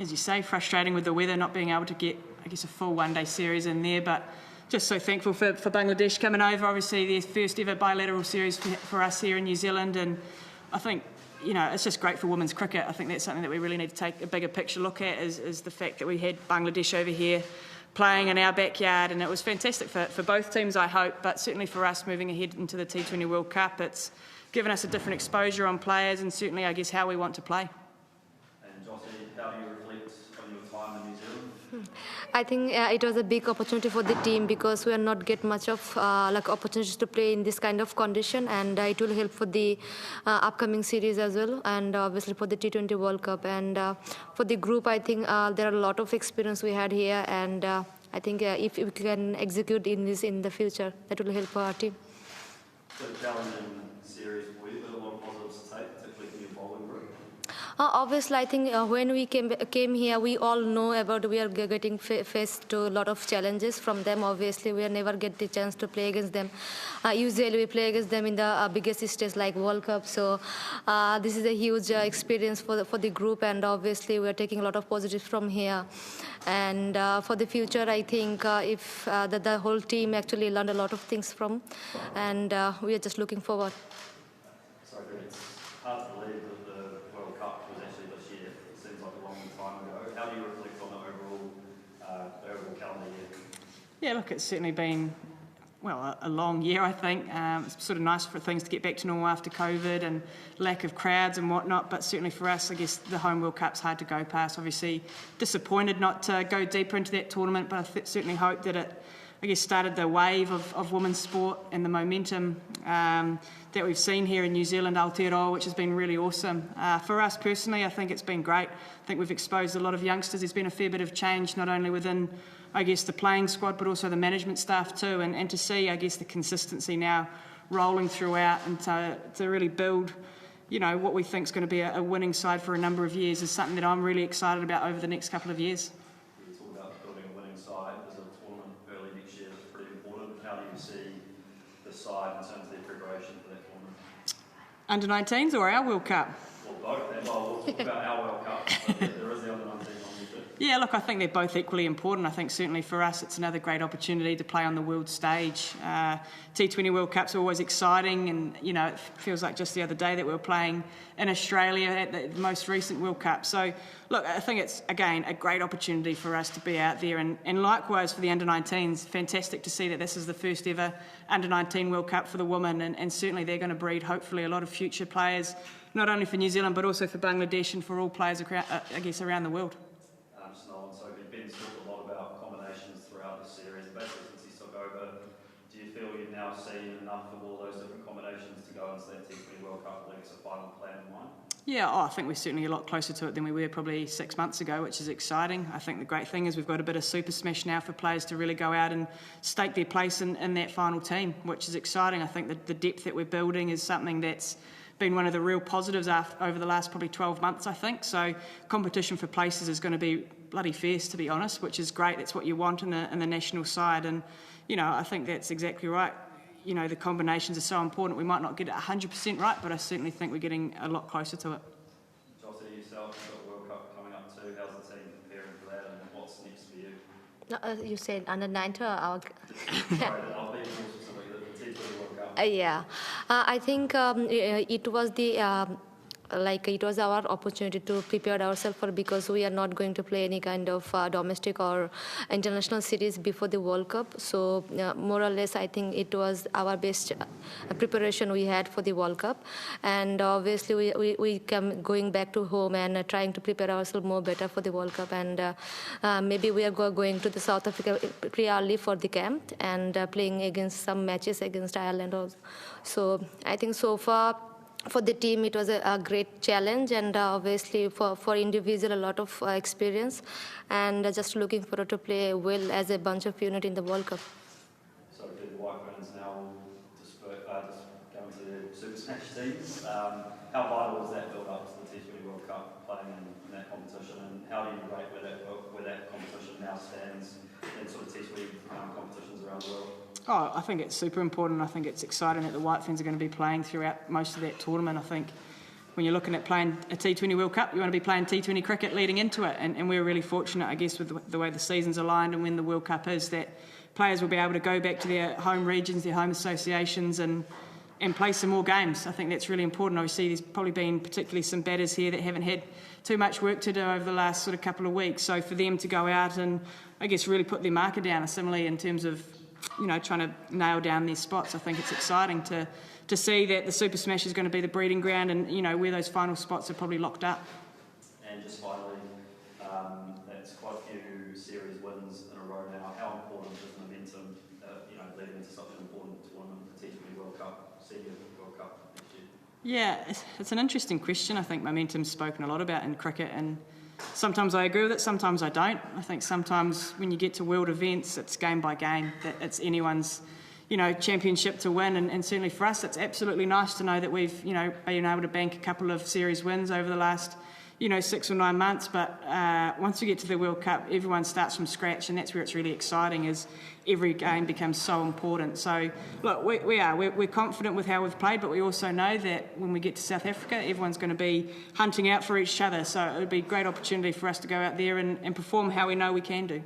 as you say, frustrating with the weather, not being able to get, I guess, a full one-day series in there, but just so thankful for Bangladesh coming over. Obviously, their first ever bilateral series for us here in New Zealand, and I think, you know, it's just great for women's cricket. I think that's something that we really need to take a bigger picture look at, is the fact that we had Bangladesh over here playing in our backyard, and it was fantastic for both teams, I hope, but certainly for us moving ahead into the T20 World Cup, it's given us a different exposure on players and certainly, I guess, how we want to play. And Joty, how do you reflect on your time in New Zealand? I think it was a big opportunity for the team because we are not get much of opportunities to play in this kind of condition, and it will help for the upcoming series as well, and obviously for the T20 World Cup. And for the group, I think there are a lot of experience we had here, and I think if we can execute in this in the future, that will help our team. So challenging series for you, but a lot of positives to take, particularly for your bowling group. Obviously, I think when we came here, we all know about we are getting faced to a lot of challenges from them. Obviously, we never get the chance to play against them. Usually, we play against them in the biggest stage like World Cup. So this is a huge experience for the group, and obviously, we are taking a lot of positives from here. And for the future, I think if the whole team actually learned a lot of things from, and we are just looking forward. So it's hard to believe that the World Cup was actually this year. It seems like a long time ago. How do you reflect on the overall calendar year? Yeah, look, it's certainly been, well, a long year, I think. It's sort of nice for things to get back to normal after COVID and lack of crowds and whatnot, but certainly for us, I guess the home World Cup's hard to go past. Obviously, disappointed not to go deeper into that tournament, but I certainly hope that it, I guess, started the wave of women's sport and the momentum that we've seen here in New Zealand, Aotearoa, which has been really awesome. For us personally, I think it's been great. I think we've exposed a lot of youngsters. There's been a fair bit of change, not only within, I guess, the playing squad, but also the management staff too, and to see, I guess, the consistency now rolling throughout, and to really build, you know, what we think is going to be a winning side for a number of years is something that I'm really excited about over the next couple of years. You talk about building a winning side. There's a tournament early next year that's pretty important. How do you see the side in terms of their preparation for that tournament? Under-19s or our World Cup? Well, both. Well, we'll talk about our World Cup. There is the under-19 on there too. Yeah, look, I think they're both equally important. I think certainly for us it's another great opportunity to play on the world stage. T20 World Cups are always exciting, and, you know, it feels like just the other day that we were playing in Australia at the most recent World Cup. So, look, I think it's, again, a great opportunity for us to be out there, and likewise for the under-19s, fantastic to see that this is the first ever under-19 World Cup for the women, and certainly they're going to breed, hopefully, a lot of future players, not only for New Zealand but also for Bangladesh and for all players, I guess, around the world. Sophie, Ben's talked a lot about combinations throughout the series. Basically, since he took over, do you feel you've now seen enough of all those different combinations to go into that T20 World Cup like it's a final plan in mind? Yeah, I think we're certainly a lot closer to it than we were probably 6 months ago, which is exciting. I think the great thing is we've got a bit of super smash now for players to really go out and stake their place in that final team, which is exciting. I think that the depth that we're building is something that's been one of the real positives over the last probably 12 months, I think. So competition for places is going to be bloody fierce, to be honest, which is great. That's what you want in the national side. And, you know, I think that's exactly right. You know, the combinations are so important. We might not get it 100% right, but I certainly think we're getting a lot closer to it. Joty, yourself, you've got a World Cup coming up too. How's the team preparing for that, and what's next for you? You said under-19 or our... Sorry, I'll be more specific, the T20 World Cup. Yeah, I think it was it was our opportunity to prepare ourselves for, because we are not going to play any kind of domestic or international series before the World Cup. So more or less, I think it was our best preparation we had for the World Cup. And obviously, we come going back to home and trying to prepare ourselves more better for the World Cup. And maybe we are going to the South Africa pretty early for the camp and playing against some matches against Ireland also. So I think so far, for the team, it was a great challenge, and obviously for individual, a lot of experience, and just looking forward to play well as a bunch of unit in the World Cup. So the White Ferns now just going to the Super Smash teams. How vital is that build up to the T20 World Cup, playing in that competition, and how do you rate where that competition now stands in sort of T20 competitions around the world? Oh, I think it's super important. I think it's exciting that the White Ferns are going to be playing throughout most of that tournament. I think when you're looking at playing a T20 World Cup, you want to be playing T20 cricket leading into it. And we're really fortunate, I guess, with the way the season's aligned and when the World Cup is, that players will be able to go back to their home regions, their home associations, and play some more games. I think that's really important. Obviously, there's probably been particularly some batters here that haven't had too much work to do over the last sort of couple of weeks. So for them to go out and, I guess, really put their marker down, similarly in terms of, trying to nail down their spots, I think it's exciting to see that the Super Smash is going to be the breeding ground and, where those final spots are probably locked up. And just finally, that's quite a few series wins in a row now. How important is momentum, leading into such an important tournament, the T20 World Cup, Senior World Cup next year? Yeah, it's an interesting question. I think momentum's spoken a lot about in cricket, and sometimes I agree with it, sometimes I don't. I think sometimes when you get to world events, it's game by game, that it's anyone's, championship to win. And certainly for us, it's absolutely nice to know that we've, been able to bank a couple of series wins over the last, 6 or 9 months. But once we get to the World Cup, everyone starts from scratch, and that's where it's really exciting, is every game becomes so important. So, look, we're confident with how we've played, but we also know that when we get to South Africa, everyone's going to be hunting out for each other. So it would be a great opportunity for us to go out there and perform how we know we can do.